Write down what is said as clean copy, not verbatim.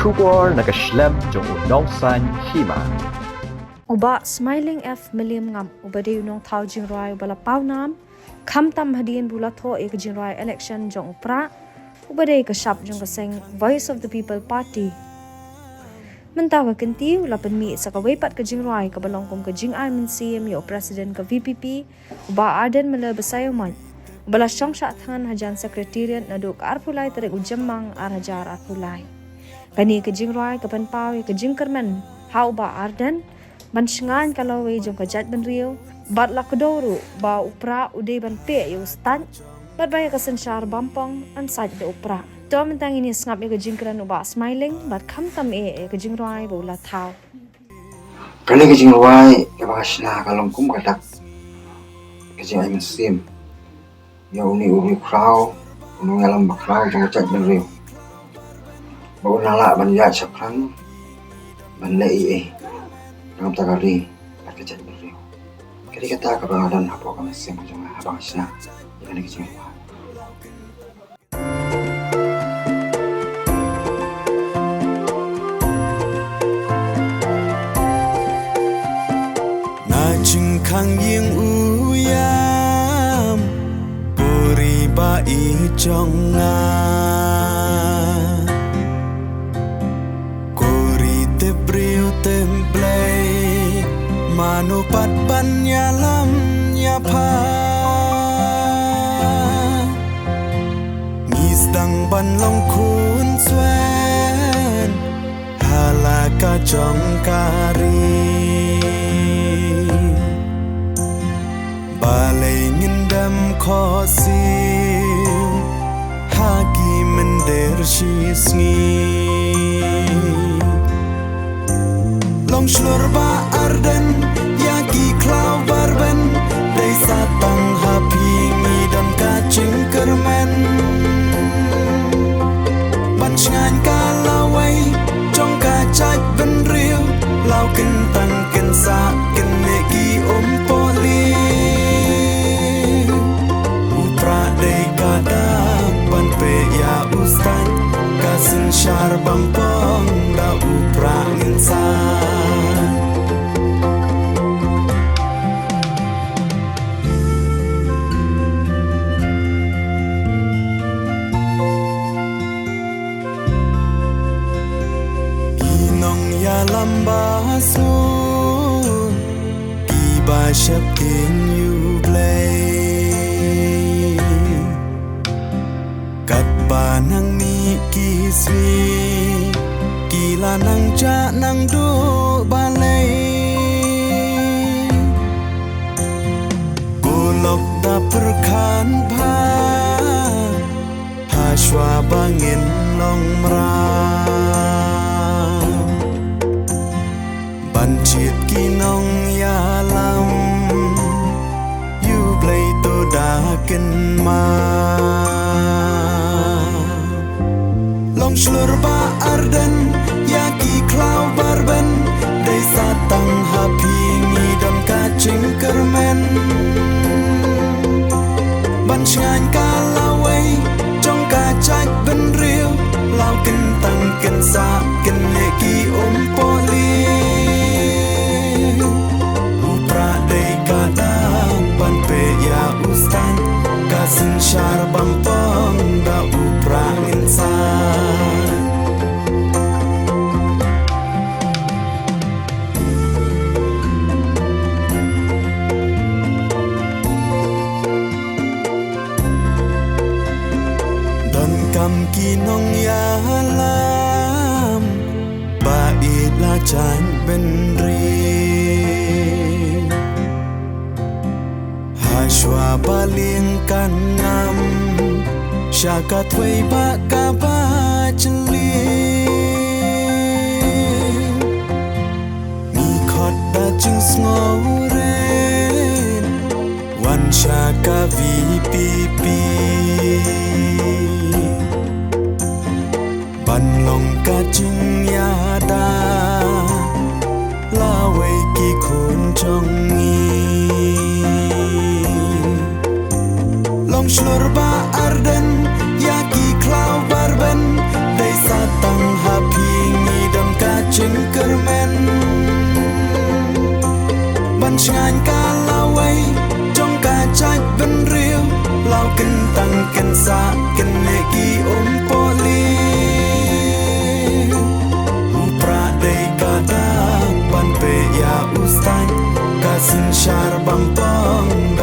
Shubor nakaslem jong unongsan hima. Uba smiling F milim ngam ubade unong thau jingrai bala paunam kham tam hadin bulatho ek jingrai election jong upra ubade ka shap jong ka seng Voice of the People Party mentawa kenti ulapan mi sa kawaipat ka jingrai ka balongkom ka jing min CM yo president ka VPP uba Arden mala basayoman bala syang syathan hajan secretariat na duk arpulai tarik ujamang arhajar arpulai kani ka jingrai ka panpaw ka jingkerman ha uba Arden Manshingan kalau jong kajat ben rio bat la kedoru ba upra ude ban pe yo stan bat baya ka sensyar bampong an saj de upra to mentang ini ngap ye ka jingkran uba smiling bat kham tam e ka jingrai bo la thau kani ka jingrai ka basna kalong kum kadak ka jingrai mesim ya uni ubi krau unu ngalam ba krau jong kajat ben rio ba nala ban ya chakrang ban lei dalam tagari at kajat beriu. Kali kata kebangadan apa kami sem jong abang sina ikan kecil. Najing kang ying uyam puri ba i jonga kori te beriu temple manupat banyalam nyapa Ngisdang banlong kun swen halaka jongkari balai ngindam khosim hagi mender shisngi Long slurba Arden yaki klau barben desa tang hapingi dan kacing kermen Pancngan kalawai jong kacak ben riu lau kentang kensa kenegi poli upra dei kadang ban pe ya ustan kasin syar bampong da upra insan lambasu iba shapkin you play kat banang ni kiswi kila nang ja nang do balai golok da perkan bha haswa bangin long mra Pancit kinong yalam You play to daken ma Long slurba Arden Yaki klau barben Desa tang hapingi dan kacing kermen Bansngan kalawai Jong kacak ben riu Lau kentang kensa kenegi poli Kasin syar bampong da upra insan Dan kam kinong yalam bait lacan benri Shwa balingkan ngam Syakat wei baka baceli Nikot dajing sngauren Wan syaka VPP Banlong kajing yada Lawai ki kun jongi Long slurba Arden yaki klau barben desa tang haping ngàn ca lao quay trong cả trách vẫn riêu lao kinh tăng kinh xa kinh nệ kỳ ôm po li upra day kada ban pe ya ustan kasin shar bampang